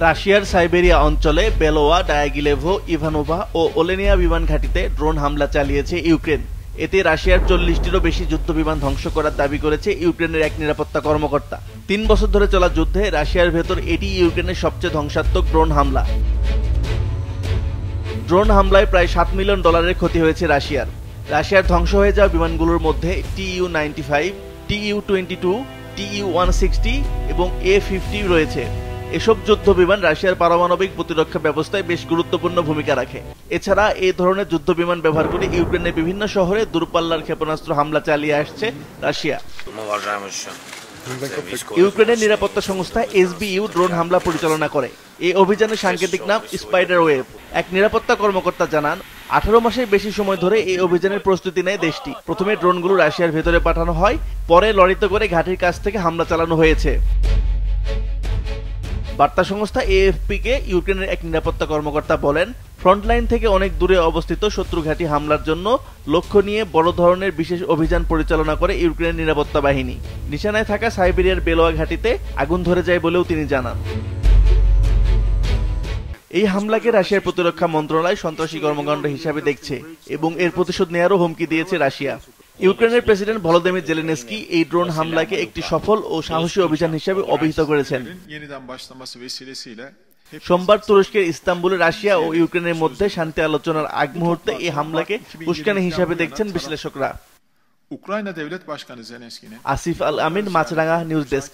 রাশিয়ার সাইবেরিয়া অঞ্চলে বেলোয়া, ডায়াগিলেভো, ইভানোভা ও ওলেনিয়া বিমান ঘাঁটিতে ড্রোন হামলা চালিয়েছে ইউক্রেন। এতে রাশিয়ার 40টিরও বেশি যুদ্ধবিমান ধ্বংস করার দাবি করেছে ইউক্রেনের এক নিরাপত্তা কর্মকর্তা। 3 বছর ধরে চলা যুদ্ধে রাশিয়ার ভেতর এটি ইউক্রেনের সবচেয়ে ধ্বংসাত্মক ড্রোন হামলা। ড্রোন হামলায় প্রায় $7 মিলিয়ন ক্ষতি হয়েছে রাশিয়ার। রাশিয়ার ধ্বংস হয়ে যাওয়া বিমানগুলোর মধ্যে TU-95, TU-22, TU-160 এবং A-50 রয়েছে। এসব যুদ্ধ বিমান রাশিয়ার পারমাণবিক প্রতিরক্ষা ব্যবস্থায় বেশ গুরুত্বপূর্ণ ভূমিকা রাখে। এছাড়া এই ধরনের যুদ্ধ বিমান ব্যবহার করে ইউক্রেনের বিভিন্ন শহরে দূরপাল্লার ক্ষেপণাস্ত্র হামলা চালিয়ে আসছে রাশিয়া। ইউক্রেনের নিরাপত্তা সংস্থা SBU ড্রোন হামলা পরিচালনা করে। এই অভিযানের সাংকেতিক নাম স্পাইডার ওয়েভ। এক নিরাপত্তা কর্মকর্তা জানান, 18 মাসের বেশি সময় ধরে এই অভিযানের প্রস্তুতি নেয় দেশটি। প্রথমে ড্রোনগুলো রাশিয়ার ভেতরে পাঠানো হয়, পরে লরিতে করে ঘাঁটির কাছ থেকে হামলা চালানো হয়েছে। বার্তা সংস্থা AFP-কে ইউক্রেনের এক নিরাপত্তা কর্মকর্তা বলেন, ফ্রন্টলাইন থেকে অনেক দূরে অবস্থিত শত্রু ঘাঁটি হামলার জন্য লক্ষ্য নিয়ে বড় ধরনের বিশেষ অভিযান পরিচালনা করে ইউক্রেনের নিরাপত্তা বাহিনী। নিশানায় থাকা সাইবেরিয়ার বেলোয়া ঘাঁটিতে আগুন ধরে যায় বলেও তিনি জানান। এই হামলাকে রাশিয়ার প্রতিরক্ষা মন্ত্রণালয় সন্ত্রাসী কর্মকাণ্ড হিসাবে দেখছে এবং এর প্রতিশোধ নেয়ারও হুমকি দিয়েছে রাশিয়া। ইউক্রেনের প্রেসিডেন্ট ভলোদিমির জেলেনস্কি এই ড্রোন হামলাকে একটি সফল ও সাহসী অভিযান হিসেবে অভিহিত করেছেন। সোমবার তুরস্কের ইস্তাম্বুলে রাশিয়া ও ইউক্রেনের মধ্যে শান্তি আলোচনার আগ মুহূর্তে এই হামলাকে উস্কানি হিসাবে দেখছেন বিশ্লেষকরা। আসিফ আল আমিন, মাছরাঙা নিউজ ডেস্ক।